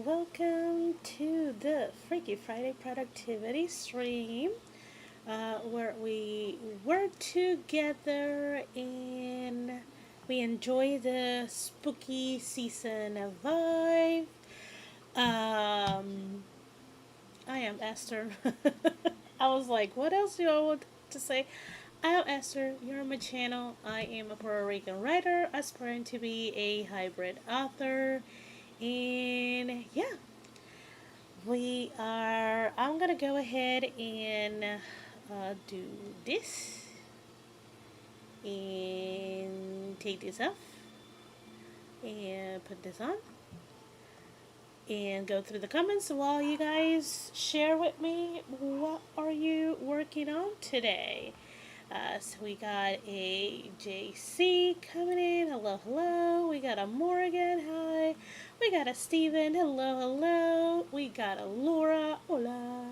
Welcome to the Freaky Friday Productivity Stream, where we work together and we enjoy the spooky season vibe. Um, I am Esther. I was like, what else do I want to say? I am Esther. You're on my channel. I am a Puerto Rican writer, aspiring to be a hybrid author. And yeah, I'm gonna go ahead and do this and take this off and put this on and go through the comments while you guys share with me what are you working on today. So we got a JC coming in. Hello, hello. We got a Morgan. Hi. We got a Steven. Hello, hello. We got a Laura. Hola.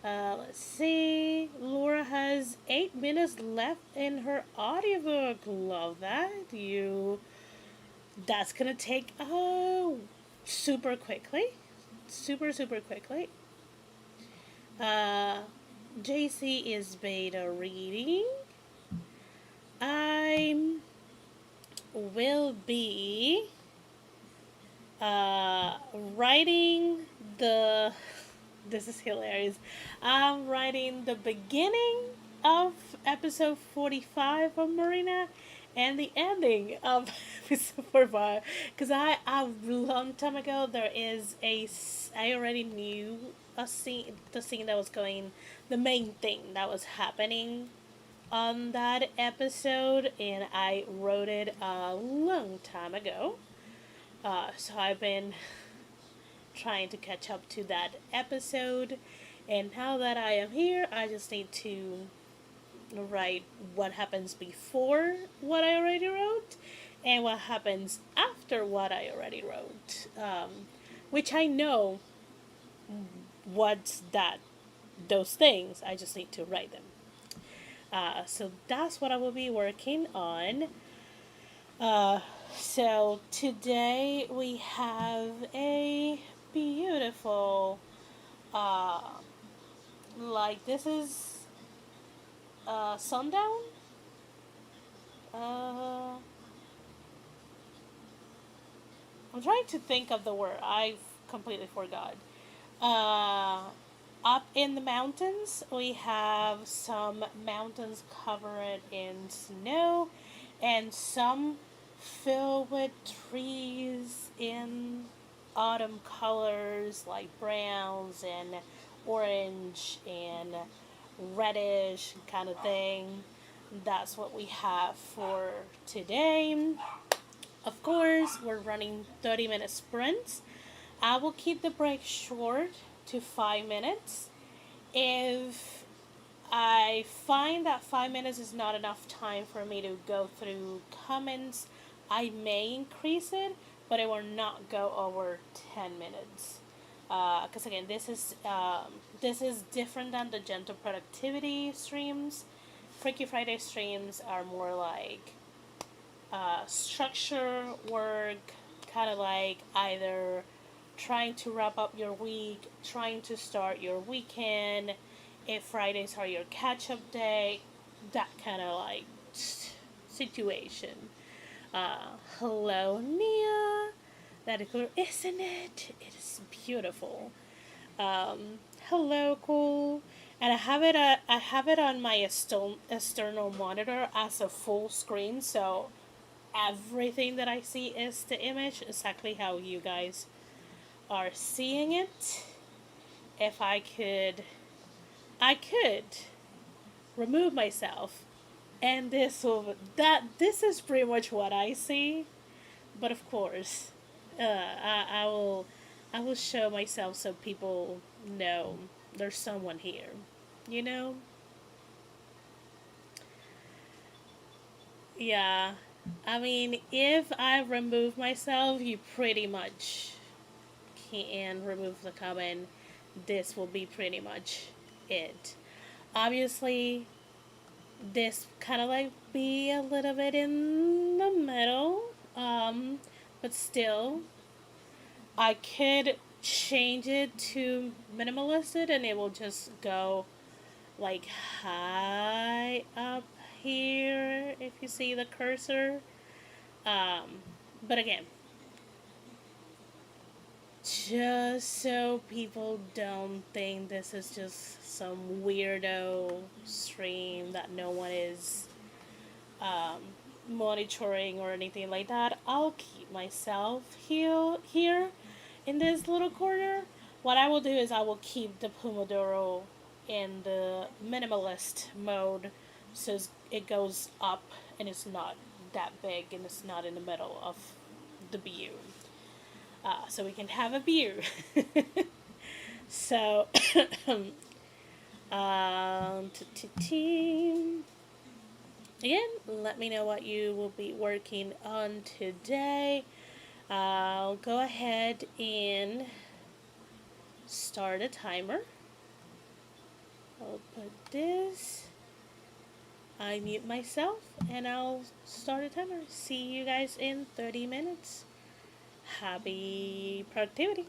Let's see. Laura has 8 minutes left in her audiobook. Love that. That's gonna take super quickly. Super quickly. Uh, JC is beta reading. I will be writing the. This is hilarious. I'm writing the beginning of episode 45 of Marina and the ending of episode 45. Because a long time ago, I already knew the scene that was going, the main thing that was happening on that episode, and I wrote it a long time ago. So I've been trying to catch up to that episode, and now that I am here, I just need to write what happens before what I already wrote and what happens after what I already wrote, which I know what's those things. I just need to write them. So that's what I will be working on. So today we have a beautiful, uh, this is sundown. Uh, I'm trying to think of the word. I completely forgot. Uh, Up in the mountains, we have some mountains covered in snow, and some filled with trees in autumn colors like browns and orange and reddish kind of thing. That's what we have for today. Of course, we're running 30-minute sprints. I will keep the break short to 5 minutes. If I find that 5 minutes is not enough time for me to go through comments, I may increase it, but it will not go over 10 minutes. Because again, this is different than the gentle productivity streams. Freaky Friday streams are more like structure work, kind of like either trying to wrap up your week, trying to start your weekend, if Fridays are your catch up day, that kind of like situation. Hello, Nia. That is cool, isn't it? It is beautiful. Hello, cool. And I have it. I have it on my external monitor as a full screen, so everything that I see is the image, exactly how you guys are seeing it. If I could remove myself, and this is pretty much what I see. But of course, I will show myself so people know there's someone here. You know? Yeah. I mean, if I remove myself, you pretty much can remove the comment. This will be pretty much it. Obviously, this kind of like be a little bit in the middle, but still, I could change it to minimalistic and it will just go like high up here if you see the cursor. Um, but again, just so people don't think this is just some weirdo stream that no one is um, monitoring or anything like that, I'll keep myself here in this little corner. What I will do is I will keep the Pomodoro in the minimalist mode so it goes up and it's not that big and it's not in the middle of the view. So we can have a view. So, team. Again, let me know what you will be working on today. I'll go ahead and start a timer. I'll put this. I mute myself and I'll start a timer. See you guys in 30 minutes. Happy productivity.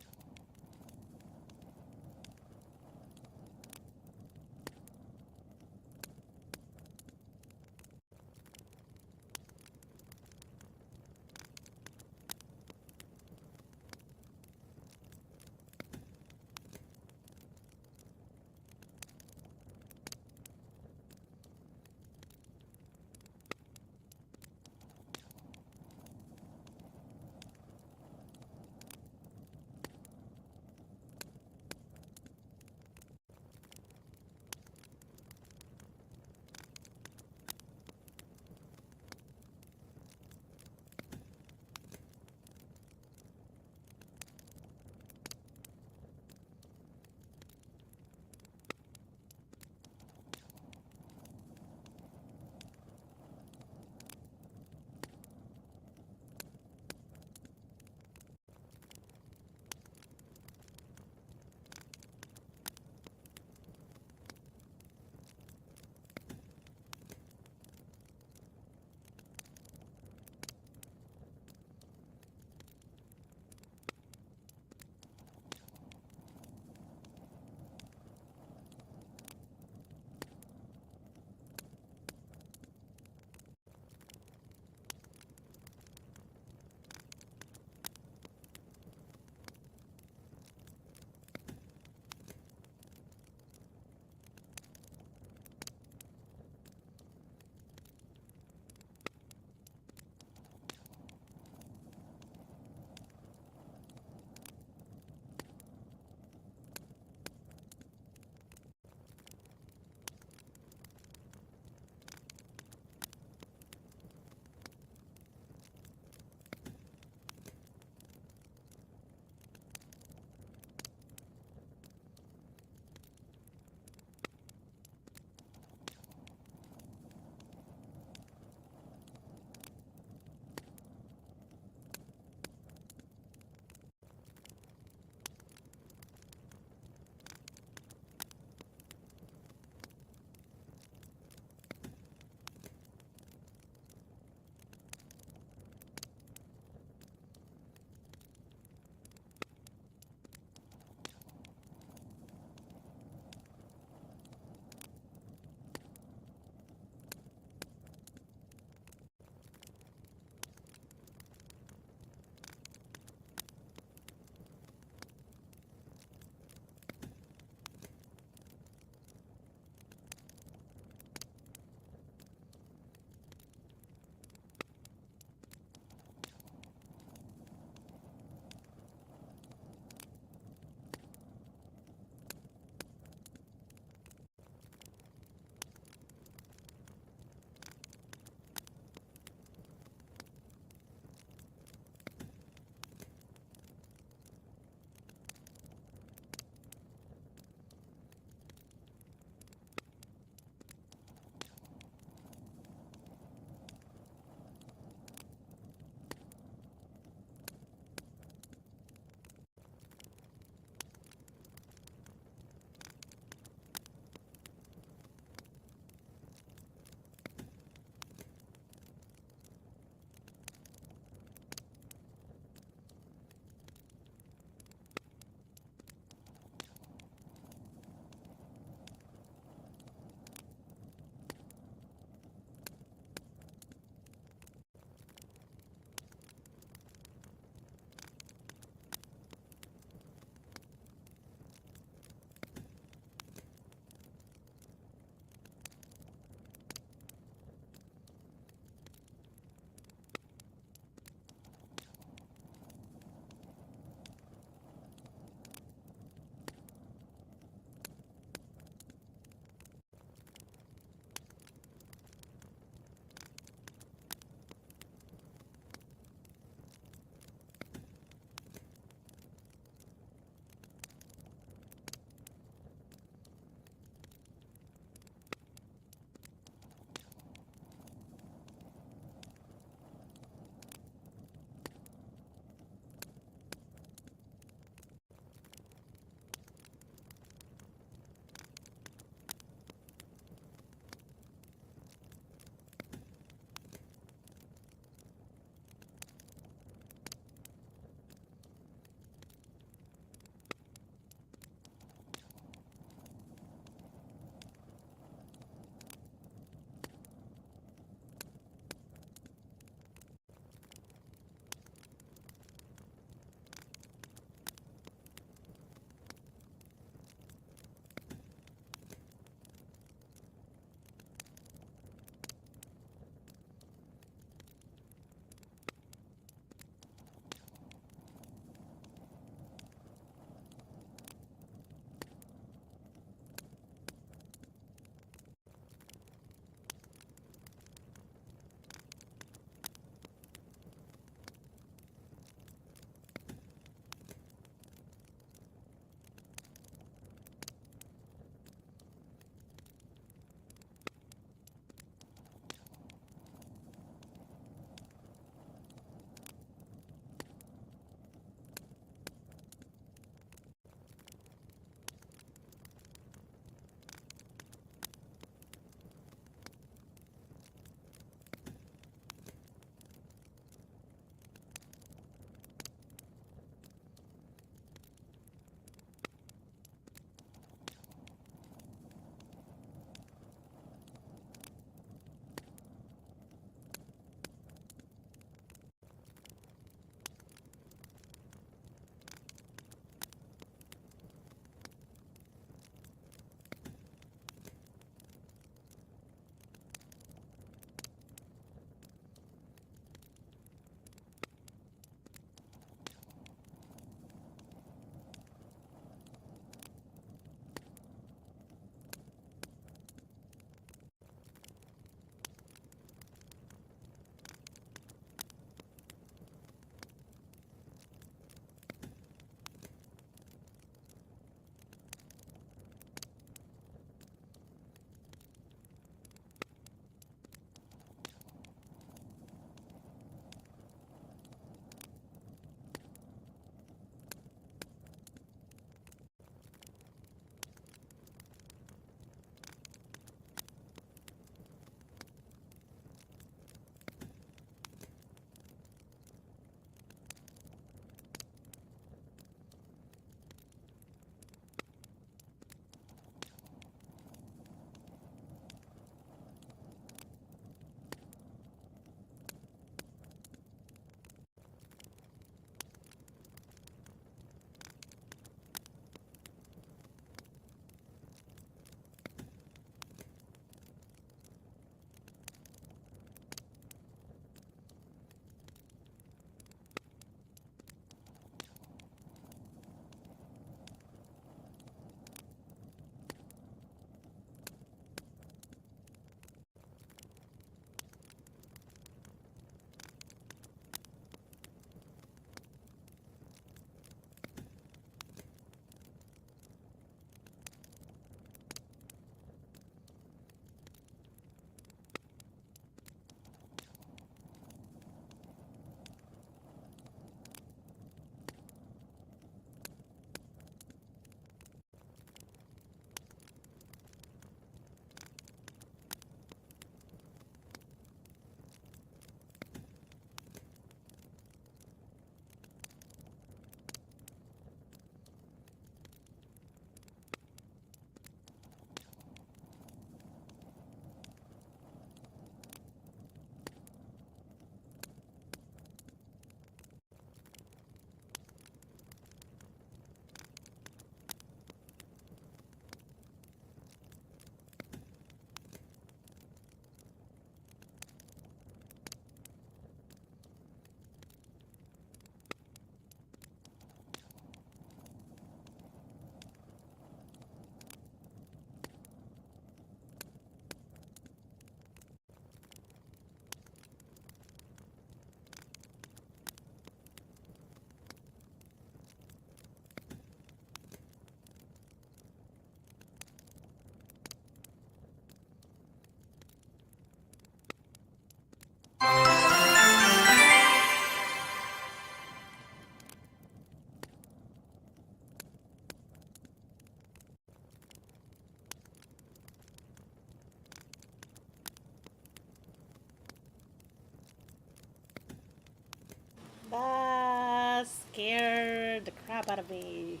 crap out of me.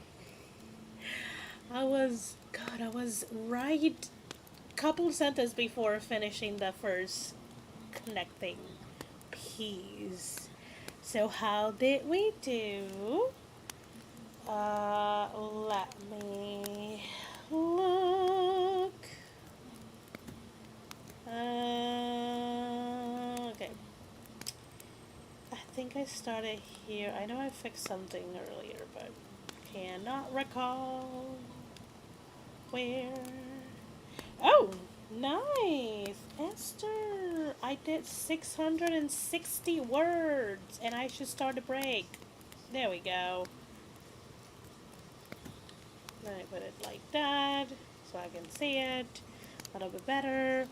I was right couple sentences before finishing the first connecting piece. So how did we do? Let me look. Okay. I think I started here. I know I fixed something earlier, but cannot recall where. Oh, nice. Esther, I did 660 words and I should start a break. There we go. Let me put it like that so I can see it a little bit better.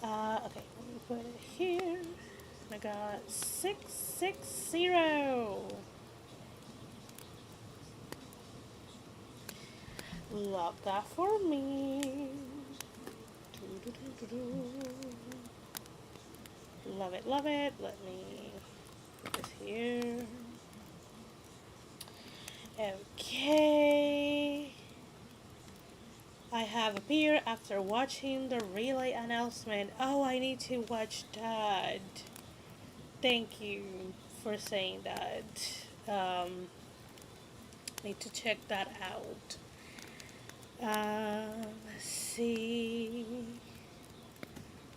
Okay, let me put it here. I got 660. Love that for me. Love it, love it. Let me put this here. Okay. I have appeared after watching the relay announcement. Oh, I need to watch that. Thank you for saying that. Need to check that out. Let's see.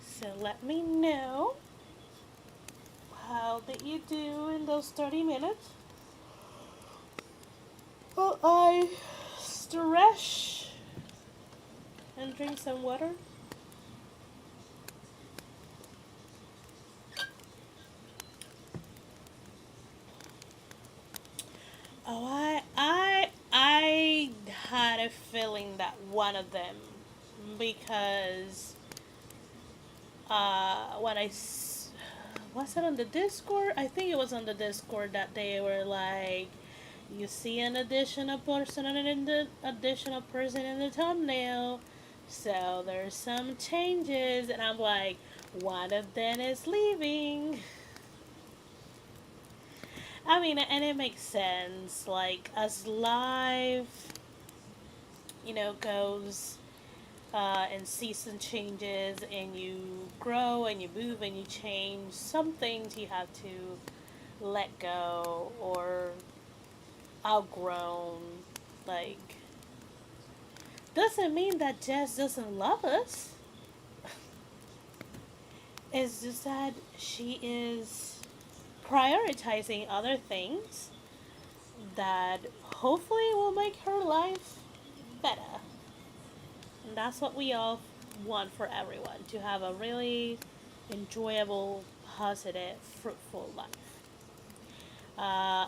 So let me know. How did you do in those 30 minutes? Well, I stretch and drink some water. Oh, I had a feeling that one of them, because when was it on the Discord? I think it was on the Discord that they were like, you see an additional person in the thumbnail, so there's some changes, and I'm like, one of them is leaving. I mean, and it makes sense. Like, as live, goes, and season changes, and you grow and you move and you change, some things you have to let go or outgrown. Like, doesn't mean that Jess doesn't love us. It's just that she is prioritizing other things that hopefully will make her life better. And that's what we all want for everyone, to have a really enjoyable, positive, fruitful life.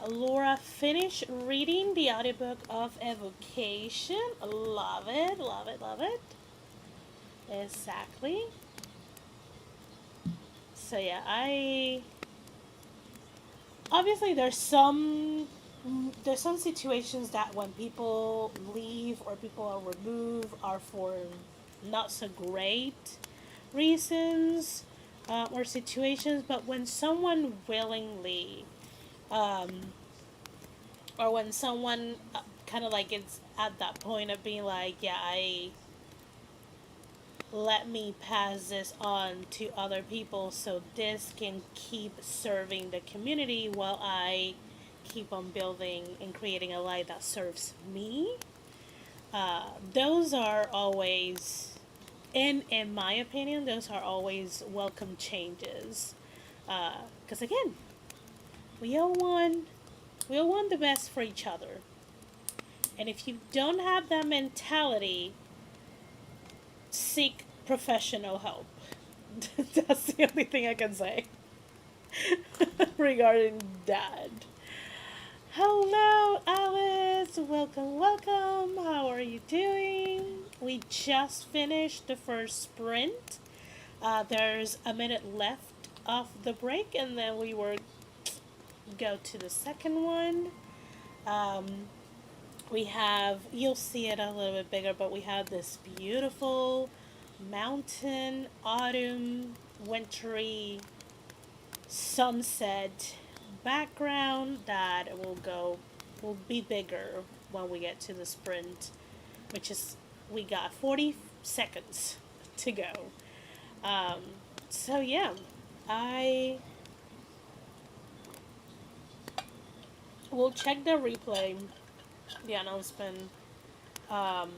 Laura finished reading the audiobook of Evocation. Love it, love it, love it. Exactly. So yeah, I obviously there's some situations that when people leave or people are removed are for not so great reasons, or situations, but when someone willingly, um, or when someone kind of like it's at that point of being like, yeah, I let me pass this on to other people so this can keep serving the community while I keep on building and creating a life that serves me. Those are always, in my opinion, those are always welcome changes. Because again, we all want we all want the best for each other. And if you don't have that mentality, seek professional help. That's the only thing I can say regarding that. Hello, Alice. Welcome, welcome. How are you doing? We just finished the first sprint. There's a minute left of the break, and then we will go to the second one. Um, we have, you'll see it a little bit bigger, but we have this beautiful mountain, autumn, wintry sunset background that will go will be bigger when we get to the sprint, which is we got 40 seconds to go. Um, so yeah, I will check the replay, the announcement, um,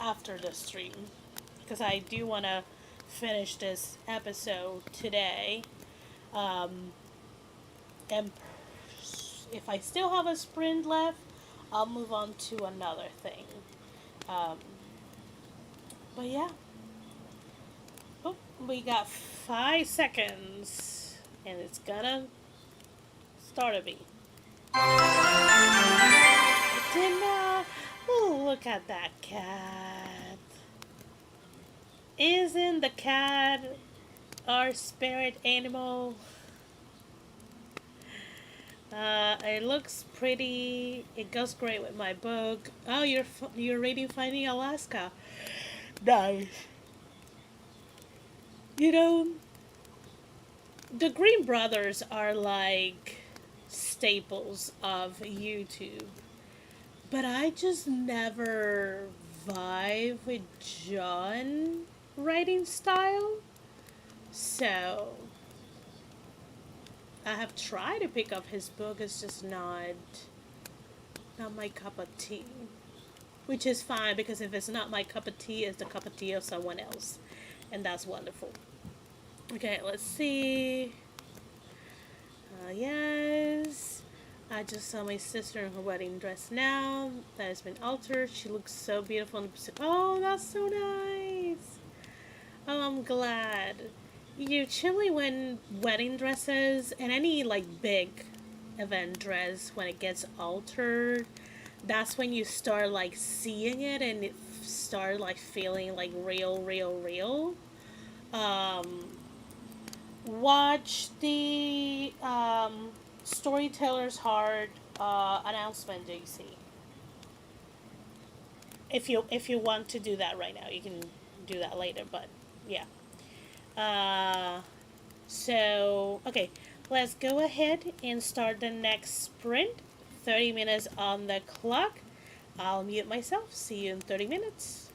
after the stream, because I do want to finish this episode today. Um, and if I still have a sprint left, I'll move on to another thing. Um, but yeah, oh, we got 5 seconds, and it's gonna start a beat. It did not. Oh, look at that cat. Isn't the cat our spirit animal? It looks pretty. It goes great with my book. Oh, you're reading Finding Alaska. Nice. You know, the Green Brothers are like staples of YouTube, but I just never vibe with John writing style. So I have tried to pick up his book. It's just not my cup of tea. Which is fine because if it's not my cup of tea, it's the cup of tea of someone else, and that's wonderful. Okay, let's see. Yes. I just saw my sister in her wedding dress now. That has been altered. She looks so beautiful. Oh, that's so nice. Oh, I'm glad. Usually, when wedding dresses and any like big event dress, when it gets altered, that's when you start like seeing it and it start like feeling like real, real, real. Um, watch the Storyteller's Heart announcement, JC. If you want to do that right now, you can do that later. But yeah. Uh, so okay, let's go ahead and start the next sprint. 30 minutes on the clock. I'll mute myself. See you in 30 minutes.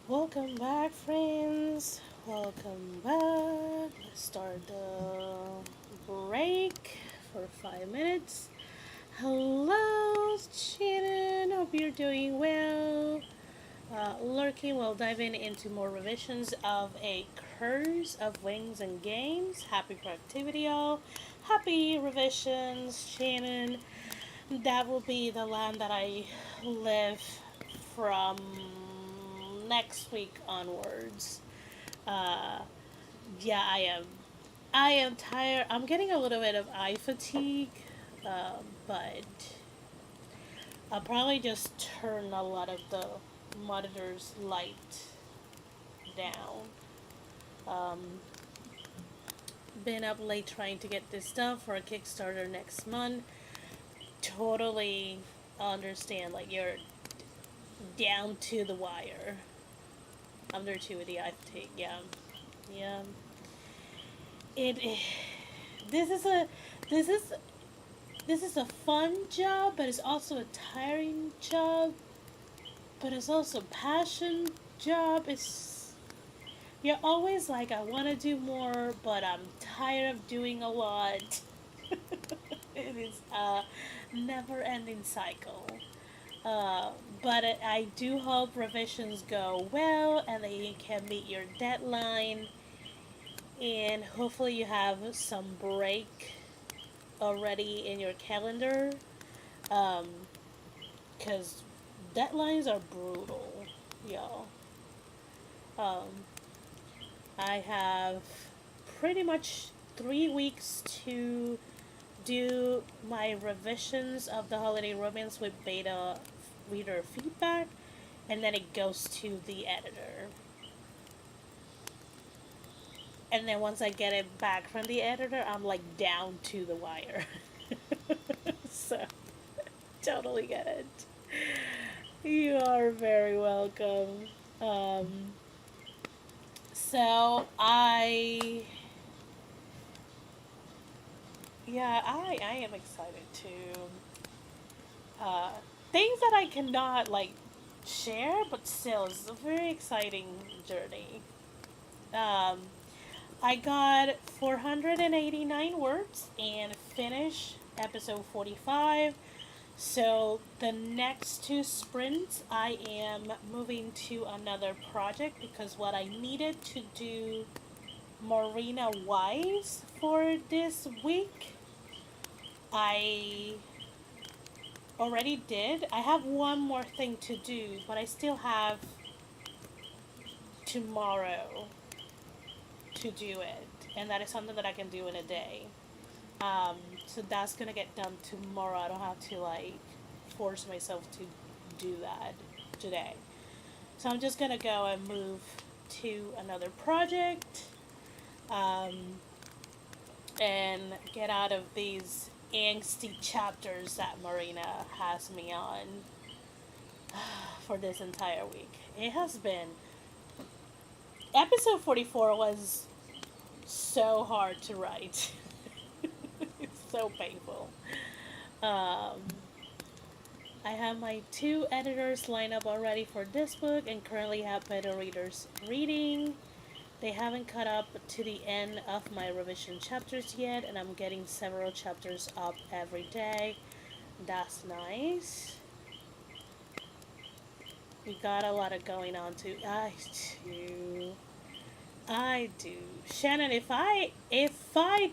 Welcome back, friends. Welcome back. Let's start the break for 5 minutes. Hello, Shannon. Hope you're doing well. Lurking while diving into more revisions of A Curse of Wings and Games. Happy productivity, y'all. Happy revisions, Shannon. That will be the land that I live from next week onwards. Uh, yeah, I am. I am tired. I'm getting a little bit of eye fatigue, but I'll probably just turn a lot of the monitor's light down. Um, been up late trying to get this done for a Kickstarter next month. Totally understand, like, you're down to the wire. I'm there too with the eye fatigue. Yeah, yeah. It. This is a. This is. This is a fun job, but it's also a tiring job. But it's also a passion job. It's. You're always like, I want to do more, but I'm tired of doing a lot. It is a never-ending cycle. Uh, but I do hope revisions go well and that you can meet your deadline. And hopefully, you have some break already in your calendar. Um, because deadlines are brutal, y'all. Um, I have pretty much 3 weeks to do my revisions of the Holiday Romance with beta reader feedback, and then it goes to the editor. And then once I get it back from the editor, I'm like down to the wire. So, totally get it. You are very welcome. Um, so I am excited to uh, things that I cannot like share, but still, it's a very exciting journey. Um, I got 489 words and finished episode 45. So the next two sprints, I am moving to another project because what I needed to do Marina wise for this week, I already did. I have one more thing to do, but I still have tomorrow to do it, and that is something that I can do in a day. Um, so that's gonna get done tomorrow. I don't have to like force myself to do that today. So I'm just gonna go and move to another project, um, and get out of these angsty chapters that Marina has me on for this entire week. It has been. Episode 44 was so hard to write. It's so painful. Um, I have my two editors lined up already for this book and currently have beta readers reading. They haven't caught up to the end of my revision chapters yet, and I'm getting several chapters up every day. That's nice. We got a lot of going on too. I do. I do. Shannon, if I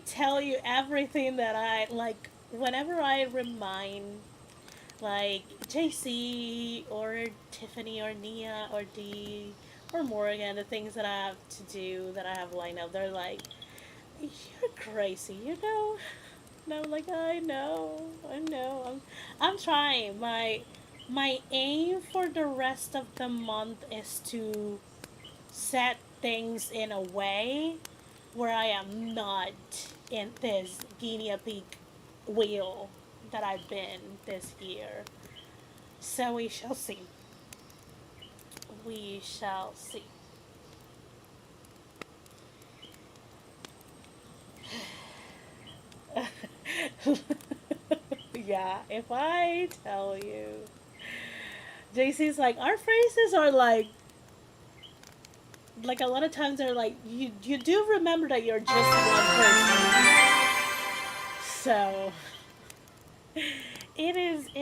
tell you everything that I like whenever I remind like JC or Tiffany or Nia or Dee or Morgan, the things that I have to do that I have lined up, they're like, "You're crazy," you know? And I'm like, I know. I'm trying. My aim for the rest of the month is to set things in a way where I am not in this guinea pig wheel that I've been this year. So we shall see. We shall see. Yeah, if I tell you. JC's like, our faces are like Like a lot of times they're like, you do remember that you're just one person. So it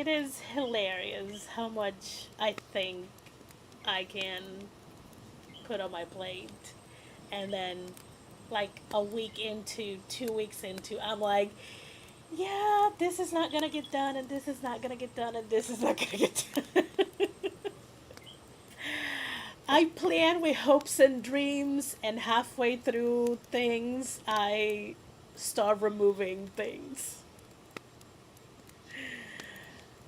is hilarious how much I think I can put on my plate, and then like a week into, 2 weeks into, I'm like, yeah, this is not gonna get done, and this is not gonna get done, and this is not gonna get done. I plan with hopes and dreams, and halfway through things, I start removing things.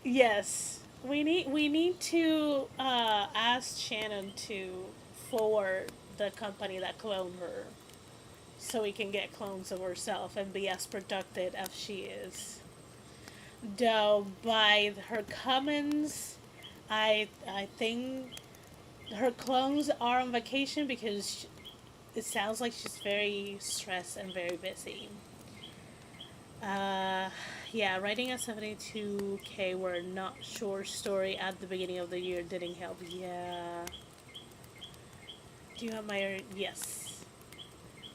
Yes, we need to ask Shannon to forward the company that cloned her, so we can get clones of herself and be as productive as she is. Though by her comments, I think her clones are on vacation because it sounds like she's very stressed and very busy. Uh, yeah, writing a 72K word not short story at the beginning of the year didn't help. Yeah. Do you have my. Yes.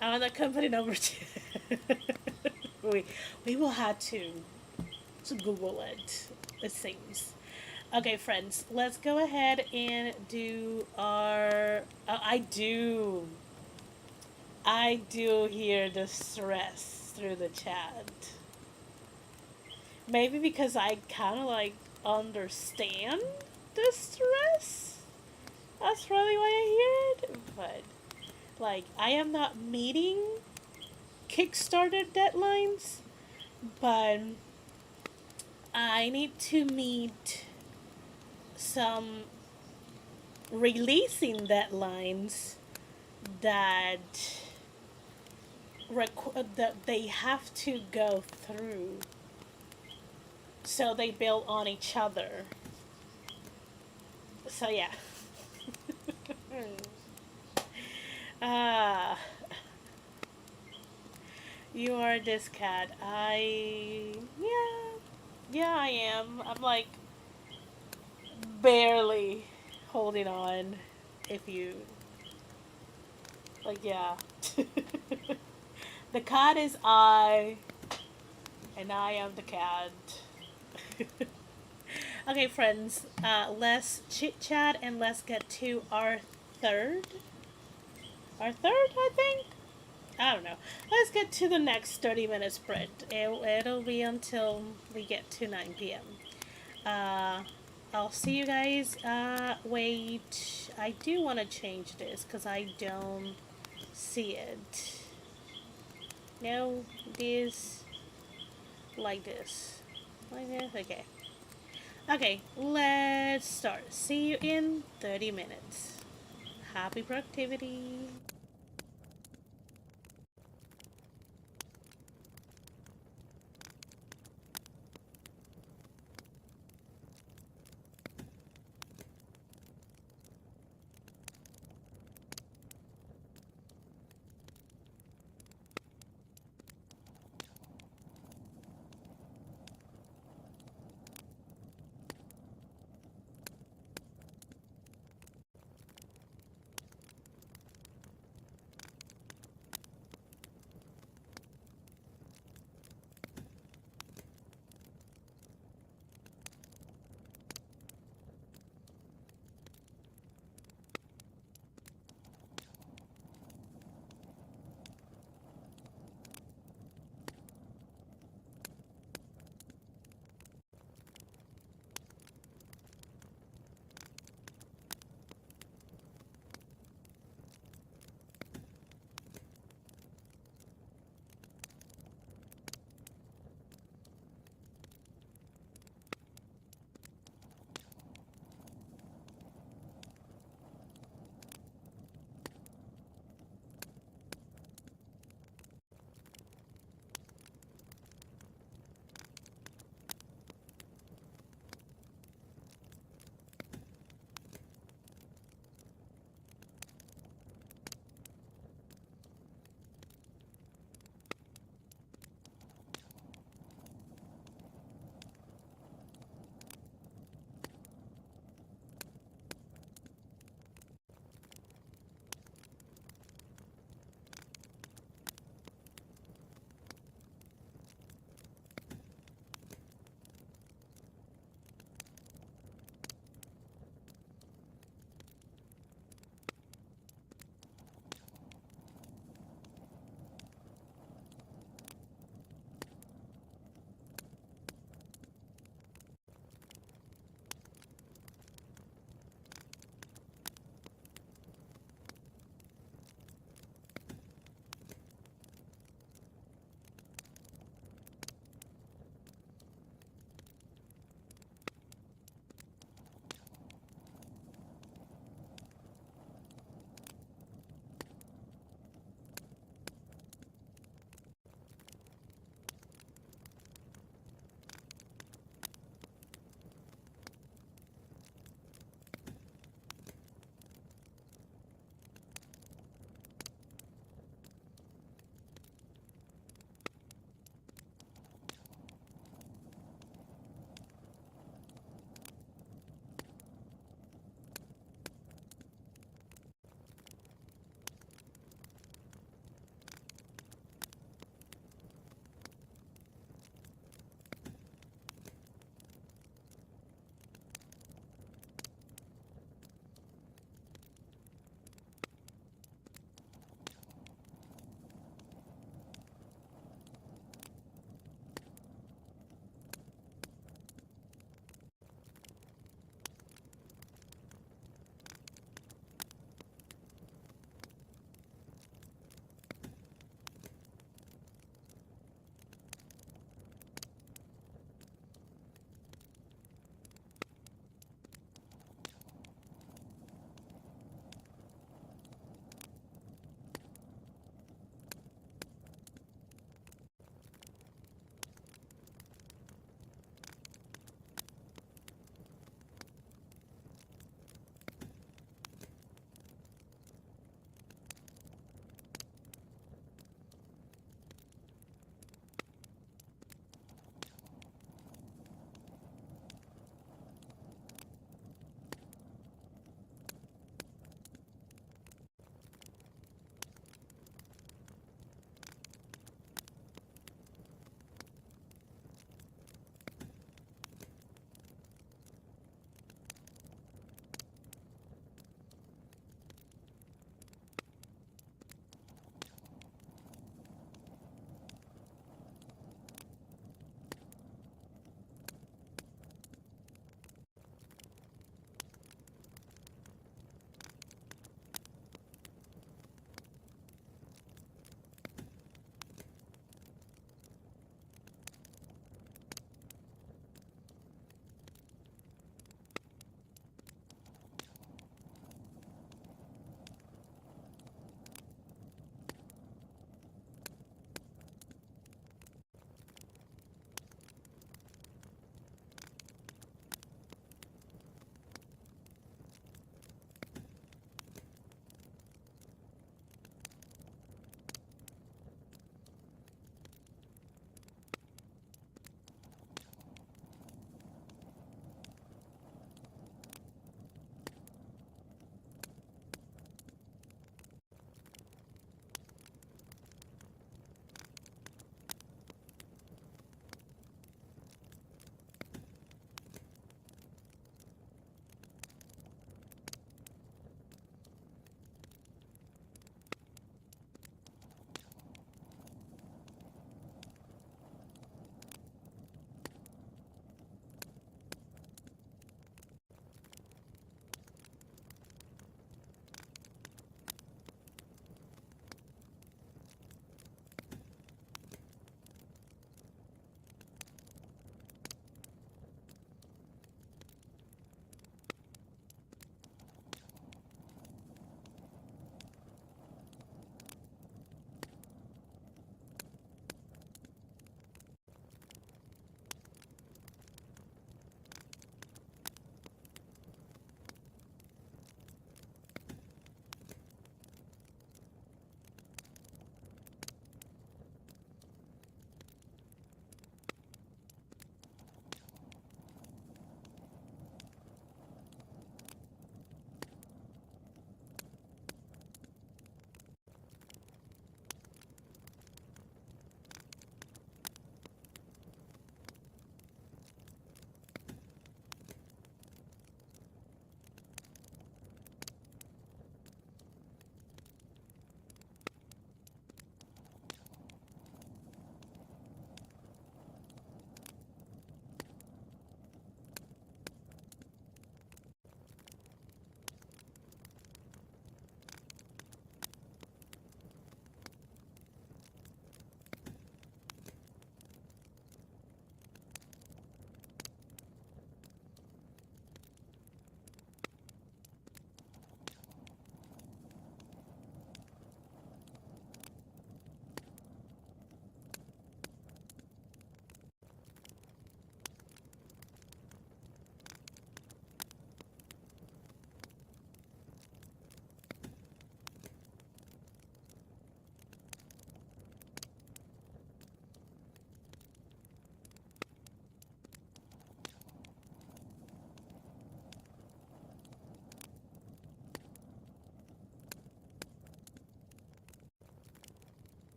I'm on the company number two. we, we will have to Google it, it seems. Okay, friends, let's go ahead and do our. I do hear the stress through the chat. Maybe because I kind of like understand the stress. That's probably why I hear it. But like, I am not meeting Kickstarter deadlines, but I need to meet some releasing deadlines that that they have to go through. So they build on each other. So yeah. Ah, you are this cat. Yeah, I am. I'm like barely holding on. If you like, yeah. The cat is I, and I am the cat. Okay, friends. Let's chit chat and let's get to third. Our third, I think. I don't know. Let's get to the next 30-minute sprint. It'll be until we get to 9 p.m. Uh, I'll see you guys. Wait. I do want to change this because I don't see it. No, this. Like this. Like this? Okay. Okay, let's start. See you in 30 minutes. Happy productivity.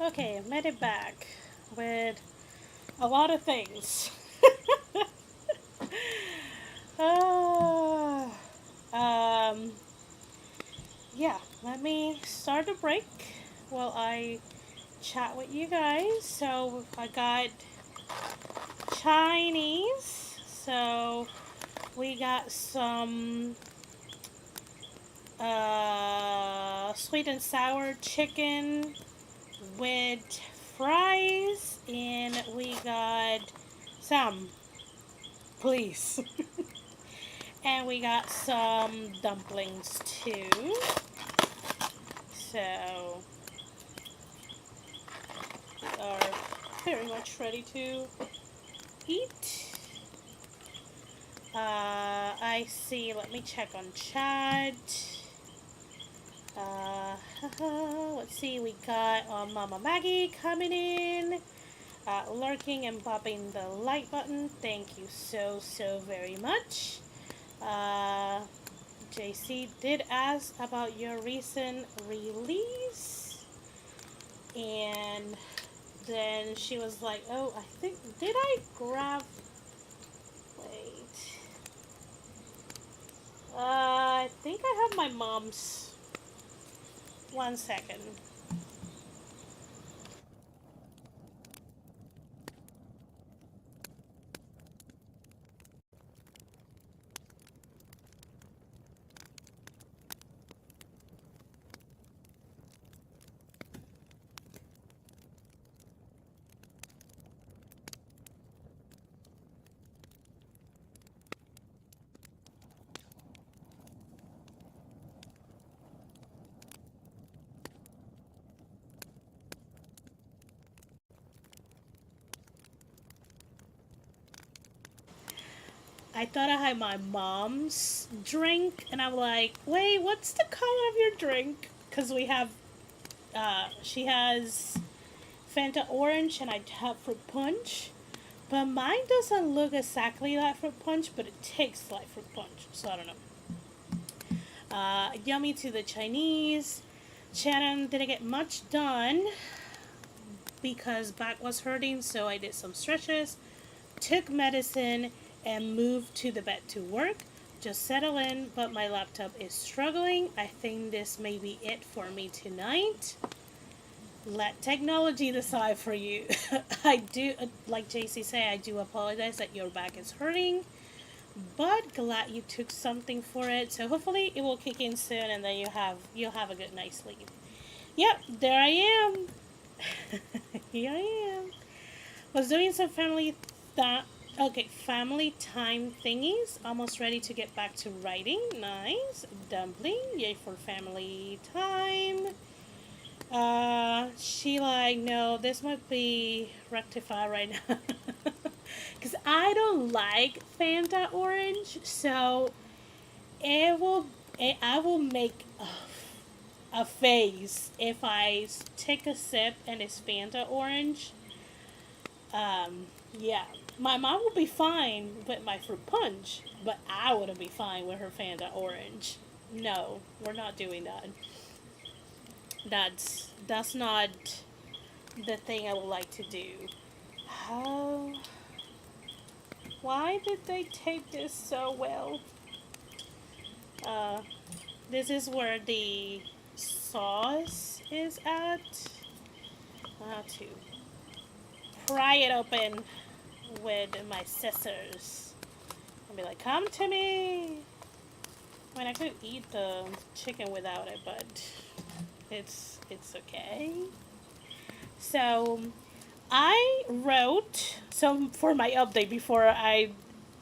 Okay, made it back with a lot of things. Ah, um, yeah, let me start a break while I chat with you guys. So I got Chinese. So we got some sweet and sour chicken with fries, and we got some, please. And we got some dumplings too. So we are very much ready to eat. I see, let me check on chat. Uh, let's see, we got Mama Maggie coming in, lurking and popping the like button. Thank you so, so very much. Uh, JC did ask about your recent release, and then she was like, oh, I think, did I grab, wait, I think I have my mom's, 1 second. I thought I had my mom's drink, and I'm like, wait, what's the color of your drink? Because we have, she has Fanta Orange, and I have fruit punch. But mine doesn't look exactly like fruit punch, but it tastes like fruit punch. So I don't know. Yummy to the Chinese. Shannon didn't get much done because back was hurting, so I did some stretches, took medicine, and moved to the bed to work. Just settle in, but my laptop is struggling. I think this may be it for me tonight. Let technology decide for you. I do, like JC said, I do apologize that your back is hurting, but glad you took something for it. So hopefully it will kick in soon, and then you'll have a good night's sleep. Yep, there I am. Here I am. Was doing some family time thingies. Almost ready to get back to writing. Nice. Dumpling. Yay for family time. She like, no, this might be rectified right now. Because I don't like Fanta Orange, so it will, I will make a face if I take a sip and it's Fanta Orange. Yeah, my mom will be fine with my fruit punch, but I wouldn't be fine with her Fanta Orange. No, we're not doing that. That's not the thing I would like to do. How? Why did they tape this so well? Uh, this is where the sauce is at. I have to pry it open with my scissors and be like, "Come to me." I mean, I could eat the chicken without it, but it's okay. So I wrote, so for my update before I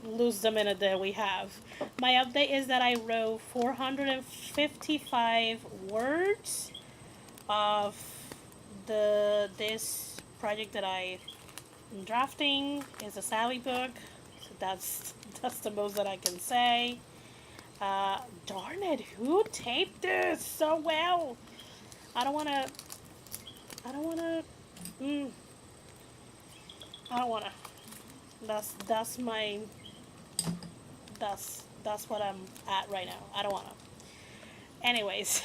lose the minute that we have. My update is that I wrote 455 words of this project that I am drafting. Is a Sally book. So that's the most that I can say. Darn it, who taped this so well? I don't wanna I don't wanna mm, I don't wanna. That's my that's what I'm at right now. I don't wanna. Anyways,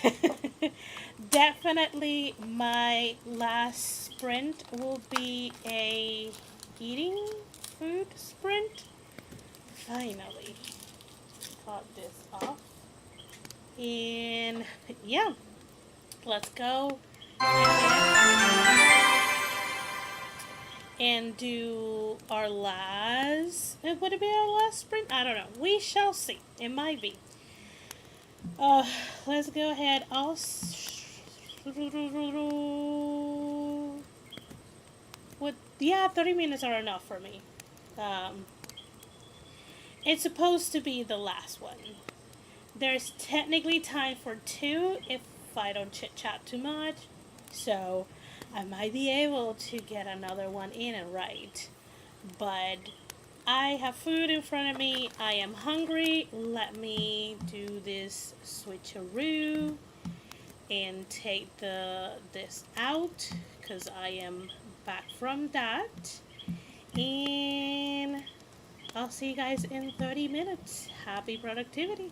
definitely my last sprint will be a eating food sprint. Finally, got this off. And yeah, let's go and do our last. Would it be our last sprint? I don't know. We shall see. It might be. Uh, let's go ahead. What? Yeah, 30 minutes are enough for me. Um, it's supposed to be the last one. There's technically time for two if I don't chit chat too much, so I might be able to get another one in and right. But I have food in front of me. I am hungry. Let me do this switcheroo and take this out because I am back from that. And I'll see you guys in 30 minutes. Happy productivity.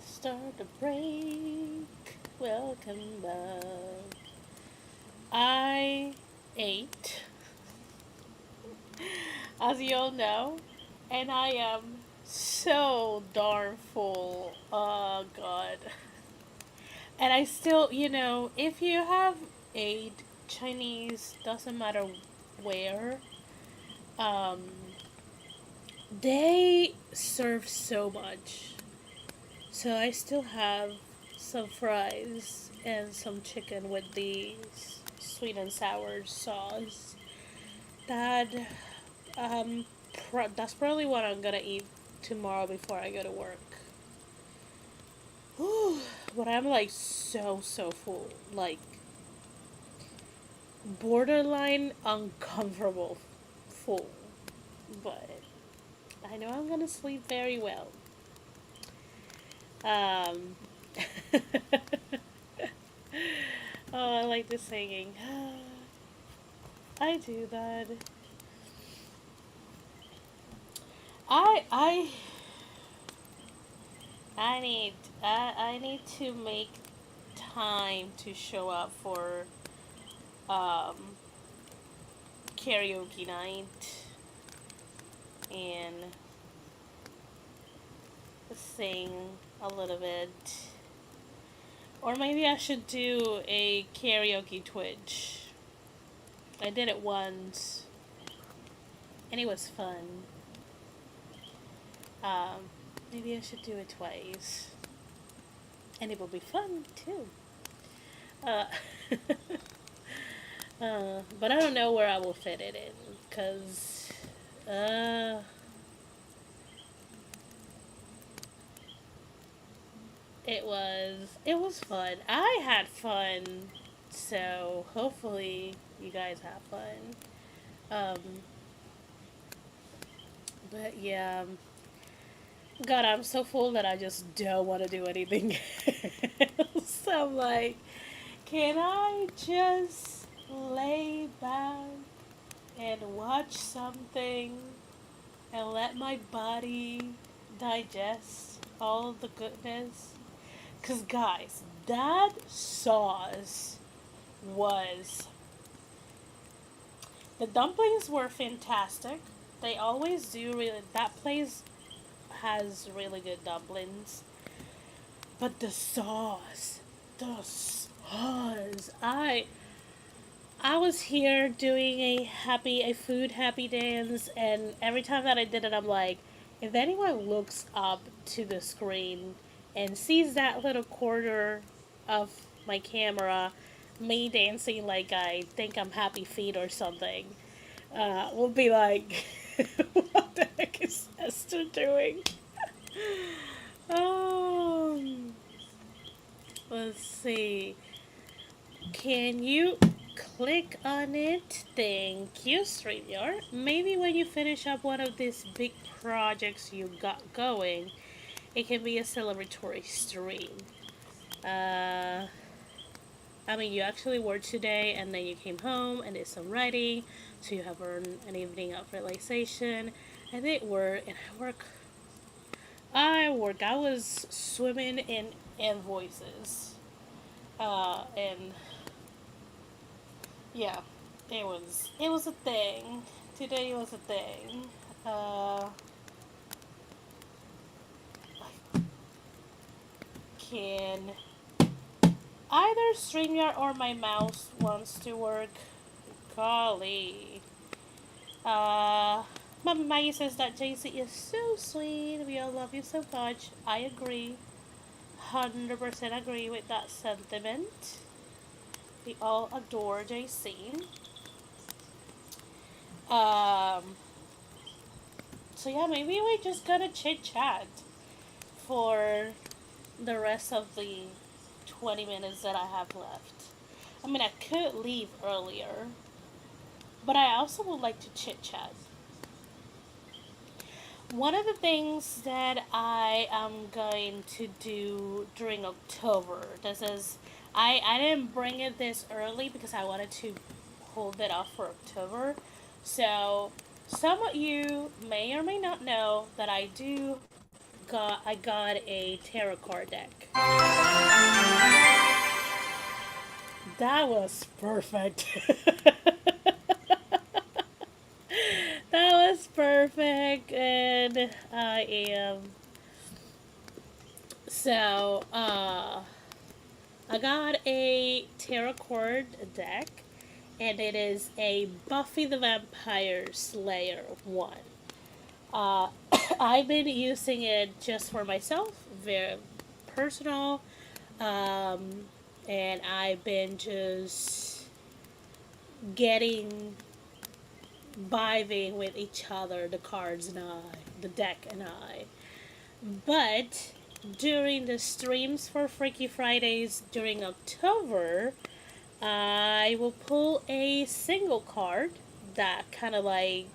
start the break. Welcome back. I ate, as you all know, and I am so darn full. Oh, God. And I still, if you have ate Chinese, doesn't matter where, um, they serve so much. So I still have some fries and some chicken with the sweet and sour sauce. That that's probably what I'm gonna eat tomorrow before I go to work. Whew, but I'm like so full, like borderline uncomfortable full. But I know I'm gonna sleep very well. Um, oh, I like the singing. I do that. I I I need to make time to show up for um karaoke night and sing a little bit. Or maybe I should do a karaoke Twitch. I did it once and it was fun. Um, Maybe I should do it twice. And it will be fun too. Uh, but I don't know where I will fit it in. Because, uh, it was fun. I had fun. So hopefully you guys have fun. Um, but yeah. God, I'm so full that I just don't want to do anything else. I'm like, can I just lay back and watch something and let my body digest all the goodness? Because, guys, that sauce was. The dumplings were fantastic. They always do really. That place has really good dumplings. But the sauce, I was here doing a food happy dance, and every time that I did it, I'm like, if anyone looks up to the screen and sees that little corner of my camera, me dancing like I think I'm Happy Feet or something, will be like, what the heck is Esther doing? Um, let's see. Can you click on it? Thank you, StreamYard. Maybe when you finish up one of these big projects you got going, it can be a celebratory stream. Uh, I mean, you actually worked today and then you came home and did some writing, so you have an evening of relaxation. I did work and I was swimming in invoices. And yeah, it was a thing. Today was a thing. Uh, can either StreamYard or my mouse wants to work? Golly. Uh, Mama Maggie says that JC is so sweet. We all love you so much. I agree. 100% agree with that sentiment. We all adore JC. Um, so yeah, maybe we just gonna chit chat for the rest of the 20 minutes that I have left. I mean, I could leave earlier, but I also would like to chit chat. One of the things that I am going to do during October, I didn't bring it this early because I wanted to hold it off for October. So, some of you may or may not know that I do I got a tarot card deck. That was perfect. That was perfect, and I am so. I got a tarot card deck, and it is a Buffy the Vampire Slayer one. Uh, I've been using it just for myself, very personal, um, and I've been just getting vibing with each other, the cards and I, the deck and I. But during the streams for Freaky Fridays during October, I will pull a single card that kind of like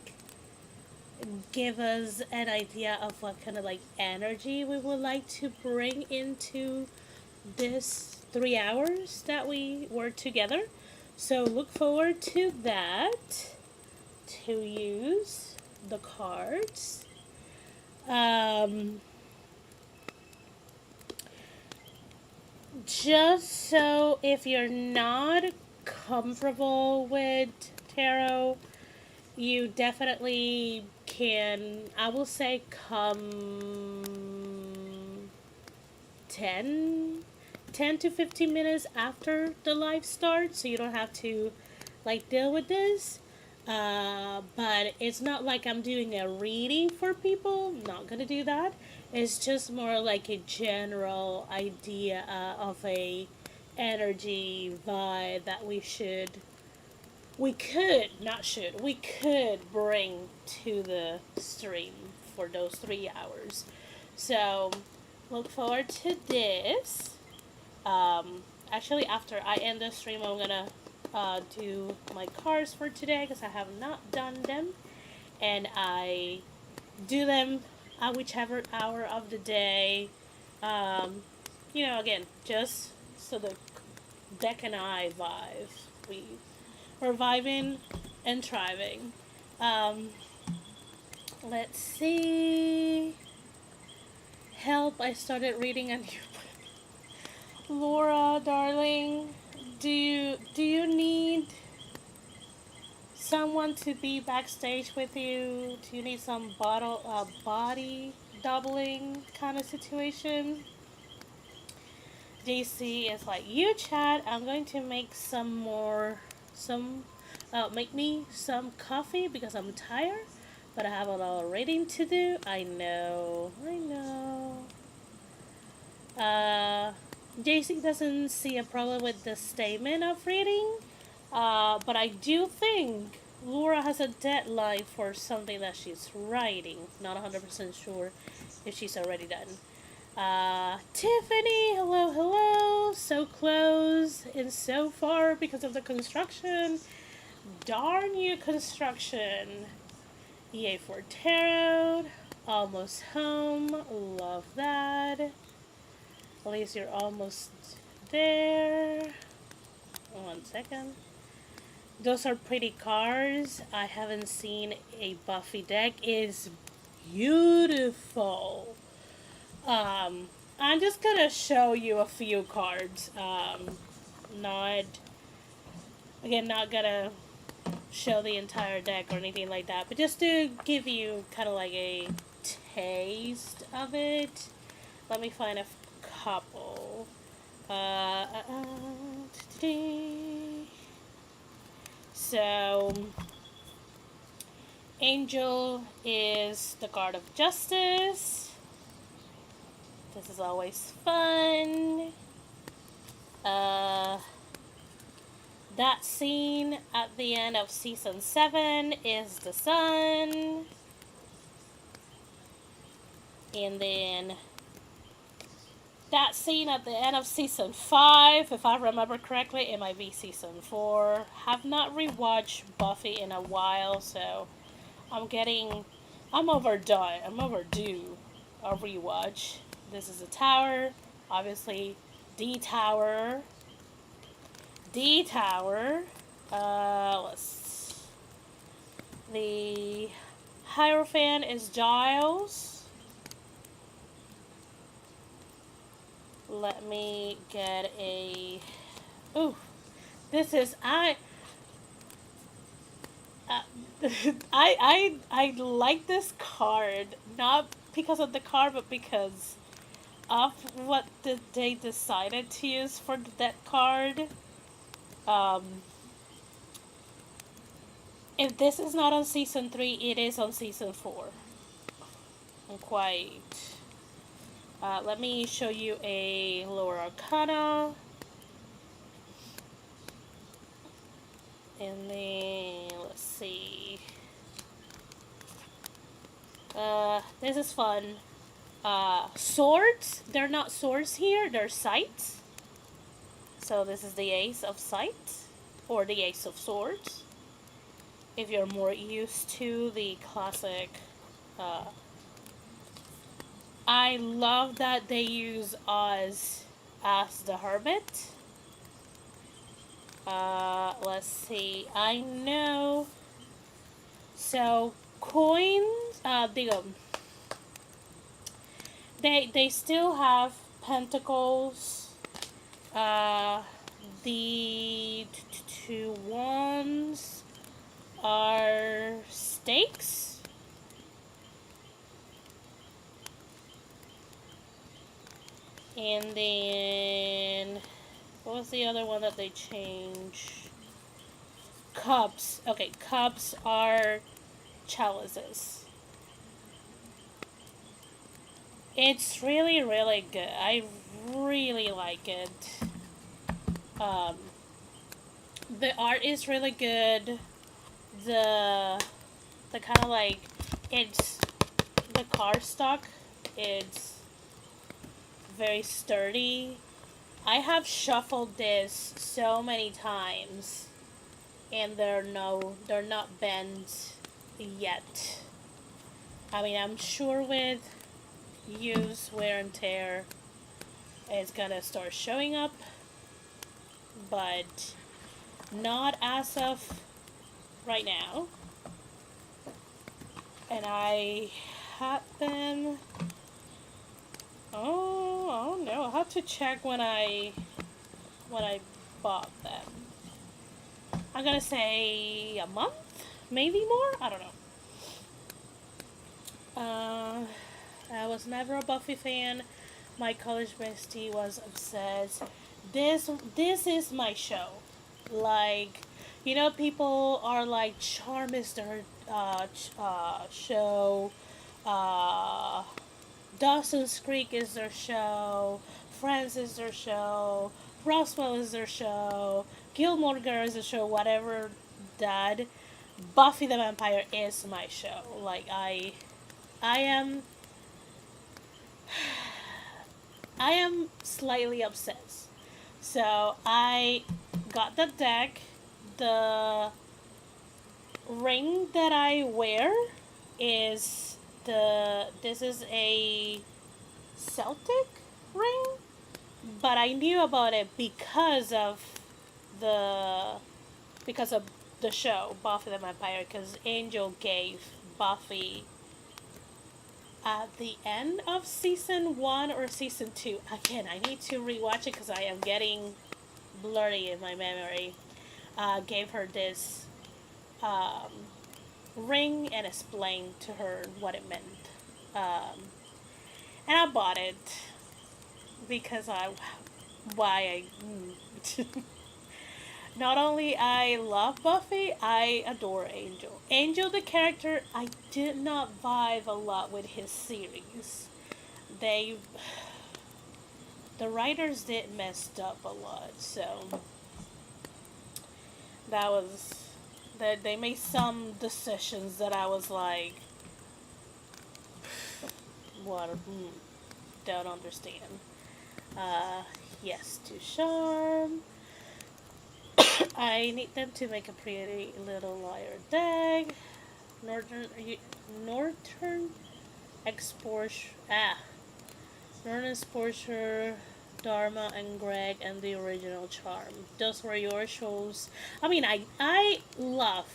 give us an idea of what kind of like energy we would like to bring into this 3 hours that we were together. So look forward to that, to use the cards. Um, just so if you're not comfortable with tarot, you definitely can, I will say, come 10 to 15 minutes after the live starts, so you don't have to like deal with this. But it's not like I'm doing a reading for people. I'm not gonna do that. It's just more like a general idea of a energy vibe that we could bring to the stream for those 3 hours. So look forward to this. Actually, after I end the stream, I'm gonna do my cards for today because I have not done them, and I do them at whichever hour of the day. Um, again, just so the deck and I vibe. We're vibing and thriving. Um, let's see. Help! I started reading a new book. Laura, darling, do you need someone to be backstage with you? Do you need some body doubling kind of situation? JC is like, you chat. I'm going to make make me some coffee because I'm tired, but I have a lot of reading to do. I know. Uh, JC doesn't see a problem with the statement of reading, but I do think Laura has a deadline for something that she's writing. Not 100% sure if she's already done. Tiffany, hello. So close and so far because of the construction. Darn you, construction. EA for Tarot. Almost home. Love that. At least you're almost there. 1 second. Those are pretty cards. I haven't seen a Buffy deck. It's beautiful. I'm just gonna show you a few cards. Not not gonna show the entire deck or anything like that, but just to give you kind of like a taste of it. Let me find a couple. So, Angel is the guard of justice. This is always fun. That scene at the end of season 7 is the sun. And then that scene at the end of season 5, if I remember correctly, it might be season 4. Have not rewatched Buffy in a while, so I'm overdue a rewatch. This is a tower, obviously D Tower. The Hierophant is Giles. Let me get a. Ooh, this is uh, I like this card not because of the card, but because of what they decided to use for that card. Um, if this is not on season 3, it is on season 4. I'm quite. Let me show you a lower arcana, and then let's see. This is fun. Swords. They're not swords here. They're sights. So this is the Ace of Sight, or the Ace of Swords. If you're more used to the classic, uh, I love that they use Oz as the Hermit. Let's see. I know. So coins. They still have pentacles. Uh, the two wands are stakes. And then what was the other one that they changed? Cups. Okay, cups are chalices. It's really, really good. I really like it. Um, the art is really good. The the kind of like it's the cardstock. It's very sturdy. I have shuffled this so many times, and they're not bent yet. I mean, I'm sure with use, wear and tear, it's gonna start showing up, but not as of right now. And I had them. Oh, I don't know. I have to check when I bought them. I'm gonna say a month, maybe more. I don't know. I was never a Buffy fan. My college bestie was obsessed. This is my show. Like, people are like, Charm is their show. Uh, Dawson's Creek is their show. Friends is their show. Roswell is their show. Gilmore Girls is their show. Whatever that. Buffy the Vampire is my show. Like I am I am slightly obsessed. So I got the deck. The ring that I wear is this is a Celtic ring, but I knew about it the because of the show Buffy the Vampire, because Angel gave Buffy at the end of season 1 or season 2. Again, I need to rewatch it because I am getting blurry in my memory. Gave her this um, ring and explained to her what it meant. Um, and I bought it because why I not only I love Buffy, I adore Angel. Angel the character, I did not vibe a lot with his series. They the writers did messed up a lot, so that was that they made some decisions that I was like, what? Don't understand. Uh, yes, to Charm. I need them to make a pretty little liar deck. Northern Northern Exposure. Northern Exposure, Dharma and Greg, and the original Charm. Those were your shows. I mean, I love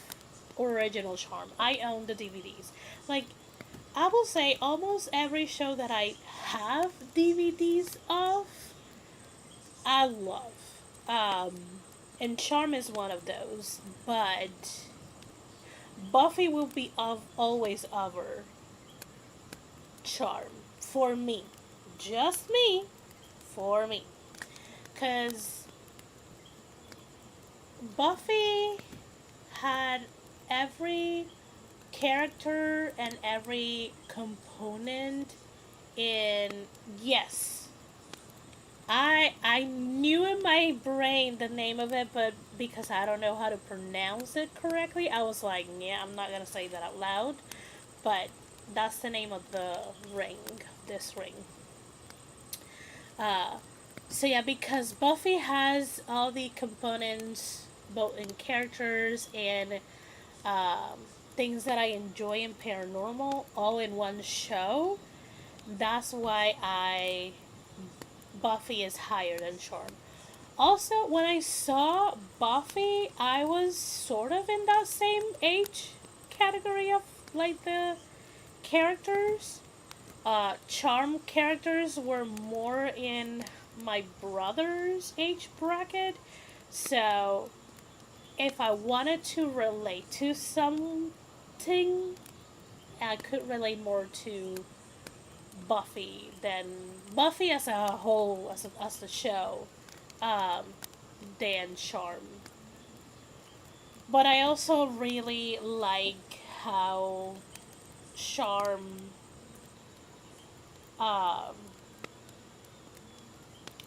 original Charm. I own the DVDs. Like, I will say almost every show that I have DVDs of, I love. Um, and Charm is one of those, but Buffy will be of always over Charm for me, just me, for me, because Buffy had every character and every component in. Yes, I knew in my brain the name of it, but because I don't know how to pronounce it correctly, I was like, yeah, I'm not gonna say that out loud. But that's the name of the ring. This ring. Uh, so yeah, because Buffy has all the components, both in characters and um, things that I enjoy in paranormal, all in one show. That's why I Buffy is higher than Charm. Also, when I saw Buffy, I was sort of in that same age category of like the characters. Charm characters were more in my brother's age bracket. So, if I wanted to relate to something, I could relate more to Buffy than Buffy as a whole, as the show, um, than Charm. But I also really like how Charm, um,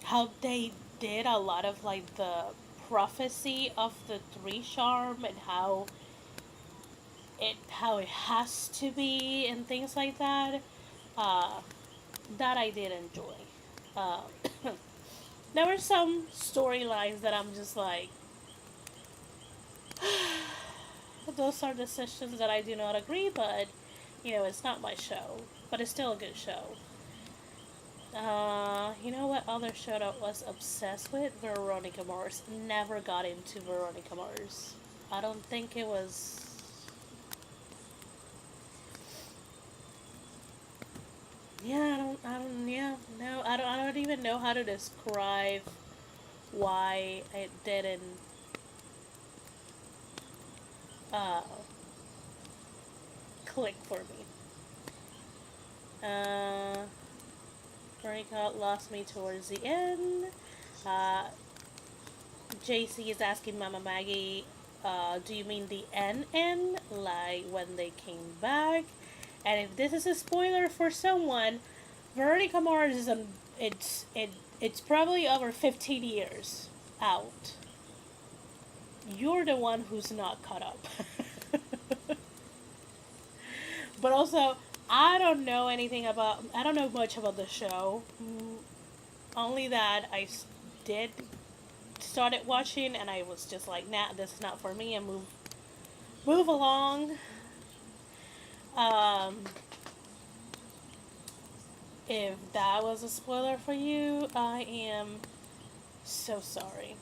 how they did a lot of like the prophecy of the three Charm and how it has to be and things like that. Uh, that I did enjoy. Uh, there were some storylines that I'm just like, those are decisions that I do not agree, but it's not my show, but it's still a good show. You know what other show that I was obsessed with? Veronica Mars. Never got into Veronica Mars. I don't think it was. Yeah, yeah, no, I don't even know how to describe why it didn't, uh, click for me. Uh, Veronica lost me towards the end. Uh, JC is asking Mama Maggie, do you mean the NN, like when they came back? And if this is a spoiler for someone, Veronica Mars is it's probably over 15 years out. You're the one who's not caught up. But also, I don't know much about the show. Only that did started watching and I was just like, nah, this is not for me, and move along. Um, if that was a spoiler for you, I am so sorry.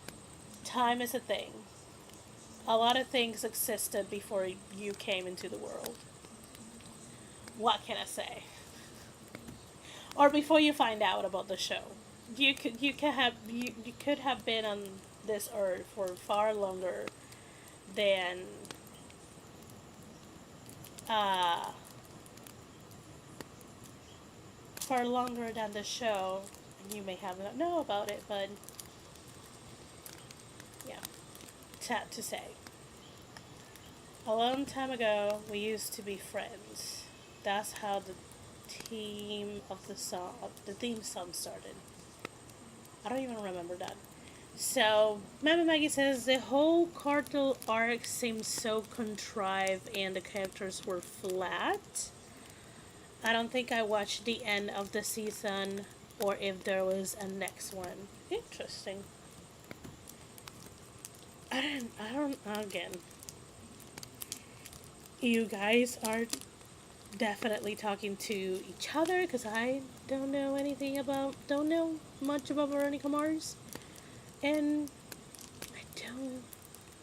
Time is a thing. A lot of things existed before you came into the world. What can I say? Or before you find out about the show. You could have been on this earth for far longer than uh far longer than the show. You may have not know about it, but yeah, sad to say. A long time ago, we used to be friends. That's how the theme song started. I don't even remember that. So, Mama Maggie says the whole cartel arc seems so contrived and the characters were flat. I don't think I watched the end of the season or if there was a next one. Interesting. Again, you guys are definitely talking to each other because I don't know much about Veronica Mars. And I don't,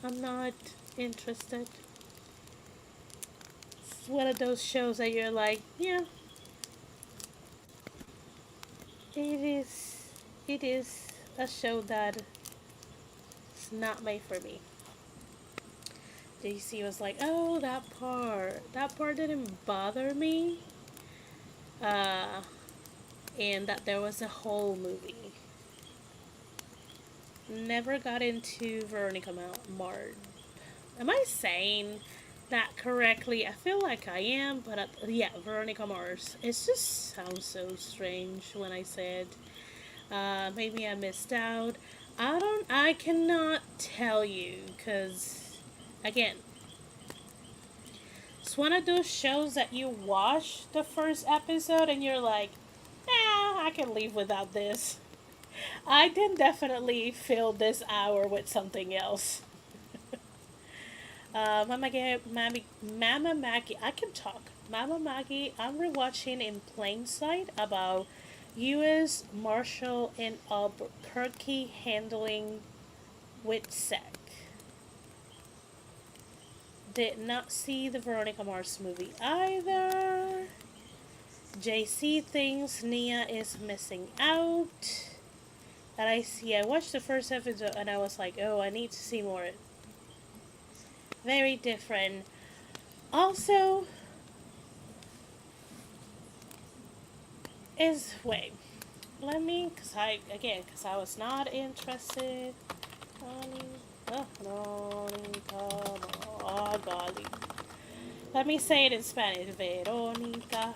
I'm not interested. It's one of those shows that you're like, yeah, it is, a show that is not made for me. JC was like, oh, that part didn't bother me. Uh, and that there was a whole movie. Never got into Veronica Mars. Am I saying that correctly? I feel like I am, but yeah, Veronica Mars. It just sounds so strange when I said. Maybe I missed out. I cannot tell you because, again, it's one of those shows that you watch the first episode and you're like, nah, I can leave without this. I can definitely fill this hour with something else. Mama Maggie, I can talk. Mama Maggie, I'm rewatching In Plain Sight about U.S. Marshal in Albuquerque handling WITSEC. Did not see the Veronica Mars movie either. JC thinks Nia is missing out. And I watched the first episode and I was like, oh, I need to see more. Very different. Also, wait, let me, because I was not interested. Oh, golly. Let me say it in Spanish. Veronica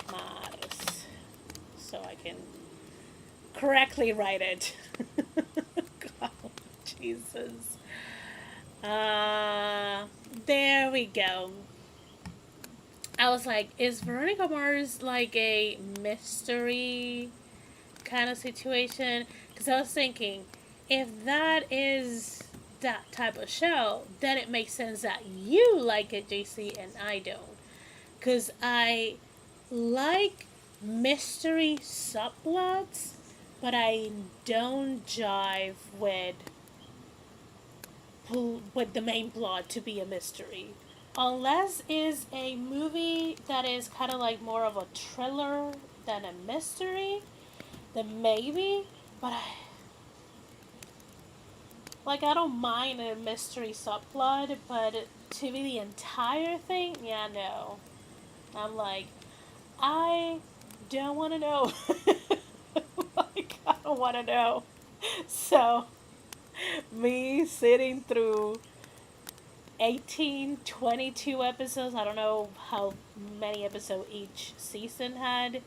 Mars. So I can correctly write it. God, Jesus. There we go. I was like, is Veronica Mars like a mystery kind of situation? Because I was thinking, if that is that type of show, then it makes sense that you like it, JC, and I don't. Because I like mystery subplots, but I don't jive with the main plot to be a mystery. Unless is a movie that is kind of like more of a thriller than a mystery, then maybe. But I don't mind a mystery subplot, but to be the entire thing, yeah, no. I'm like, I don't want to know. I don't want to know. So, me sitting through 18, 22 episodes, I don't know how many episodes each season had,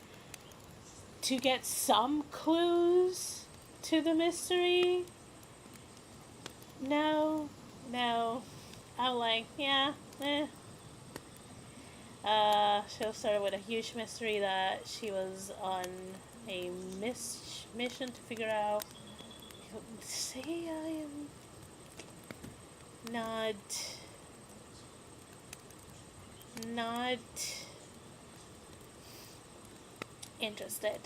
to get some clues to the mystery. No, no. I'm like, yeah, eh. She'll start with a huge mystery that she was on a mission to figure out. See, I am not interested.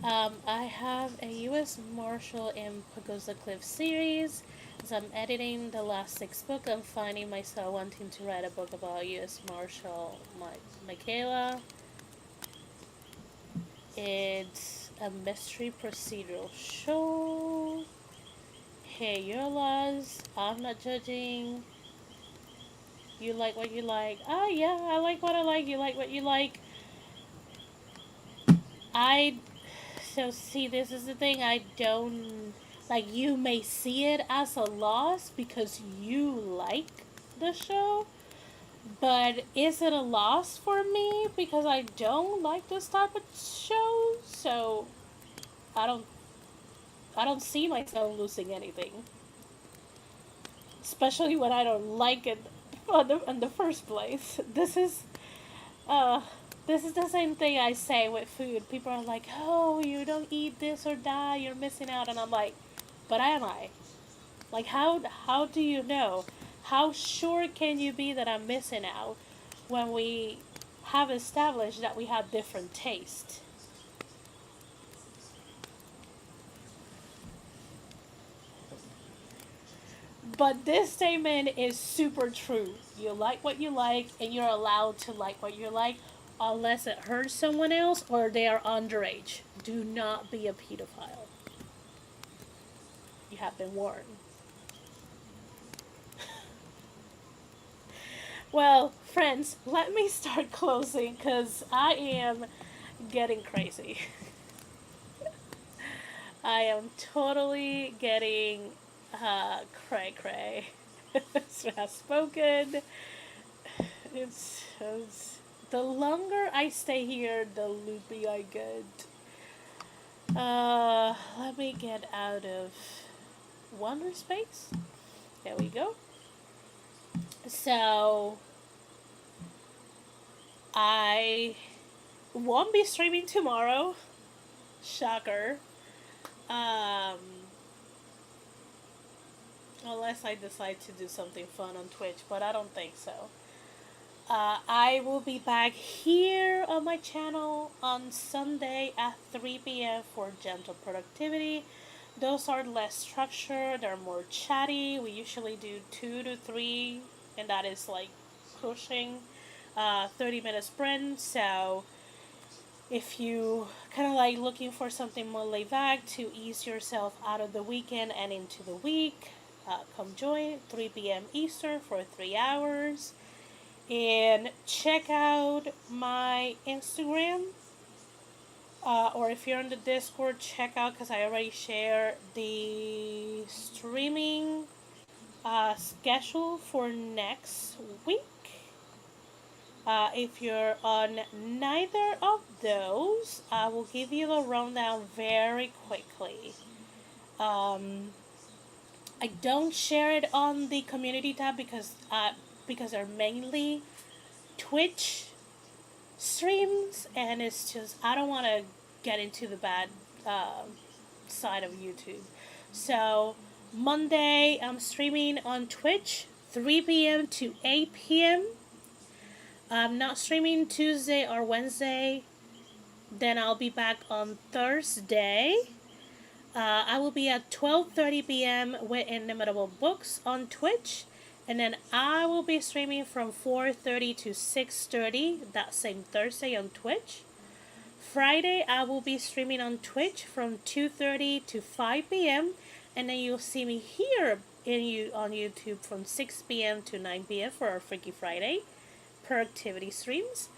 I have a U.S. Marshal in Pagosa Cliff series. As I'm editing the last 6 books, I'm finding myself wanting to write a book about U.S. Marshal Michaela. It's a mystery procedural show. Hey, your laws. I'm not judging. You like what you like. Ah, yeah, I like what I like. You like what you like. So see, this is the thing. I don't like. You may see it as a loss because you like the show, but is it a loss for me because I don't like this type of show? So I don't. I don't see myself losing anything, especially when I don't like it in the first place. Uh, this is the same thing I say with food. People are like, "Oh, you don't eat this or that, you're missing out," and I'm like, "But am I? Like, how do you know? How sure can you be that I'm missing out when we have established that we have different taste?" But this statement is super true. You like what you like, and you're allowed to like what you like, unless it hurts someone else or they are underage. Do not be a pedophile. You have been warned. Well, friends, let me start closing because I am getting crazy. I am totally getting cray cray. So I've spoken. It's the longer I stay here, the loopy I get. Let me get out of Wonder Space. There we go. So I won't be streaming tomorrow. Shocker. Um, unless I decide to do something fun on Twitch, but I don't think so. I will be back here on my channel on Sunday at 3 p.m. for Gentle Productivity. Those are less structured, they're more chatty. We usually do 2 to 3, and that is like pushing 30-minute sprint. So if you kind of like looking for something more laid back to ease yourself out of the weekend and into the week, come join 3 p.m. Eastern for 3 hours. And check out my Instagram. Or if you're on the Discord, check out because I already share the streaming schedule for next week. If you're on neither of those, I will give you the rundown very quickly. I don't share it on the community tab because they're mainly Twitch streams, and it's just I don't want to get into the bad side of YouTube. So Monday I'm streaming on Twitch 3 p.m. to 8 p.m. I'm not streaming Tuesday or Wednesday. Then I'll be back on Thursday. I will be at 12:30 p.m. with Inimitable Books on Twitch. And then I will be streaming from 4:30 to 6:30 that same Thursday on Twitch. Friday I will be streaming on Twitch from 2:30 to 5 p.m. and then you'll see me here on YouTube from 6 p.m. to 9 p.m. for our Freaky Friday productivity streams.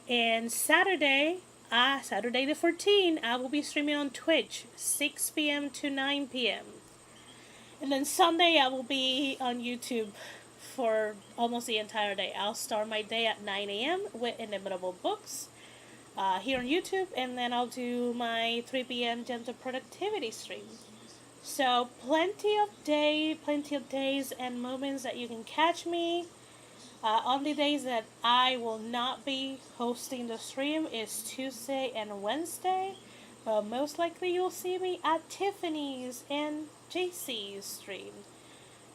And Saturday the 14th, I will be streaming on Twitch 6 p.m. to 9 p.m. And then Sunday I will be on YouTube for almost the entire day. I'll start my day at 9 a.m. with Inimitable Books here on YouTube, and then I'll do my 3 p.m. Gentle Productivity stream. So plenty of days and moments that you can catch me. On the days that I will not be hosting the stream is Tuesday and Wednesday. But most likely you'll see me at Tiffany's and JC's stream.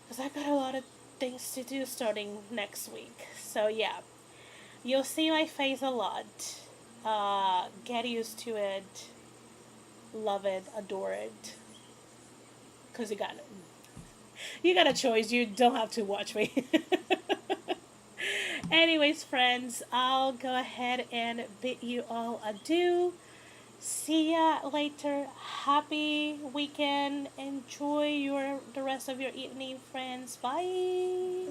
Because I got a lot of things to do starting next week. So yeah, you'll see my face a lot. Get used to it. Love it. Adore it. Because you got a choice. You don't have to watch me. Anyways, friends, I'll go ahead and bid you all adieu. See ya later. Happy weekend. Enjoy the rest of your evening, friends. Bye.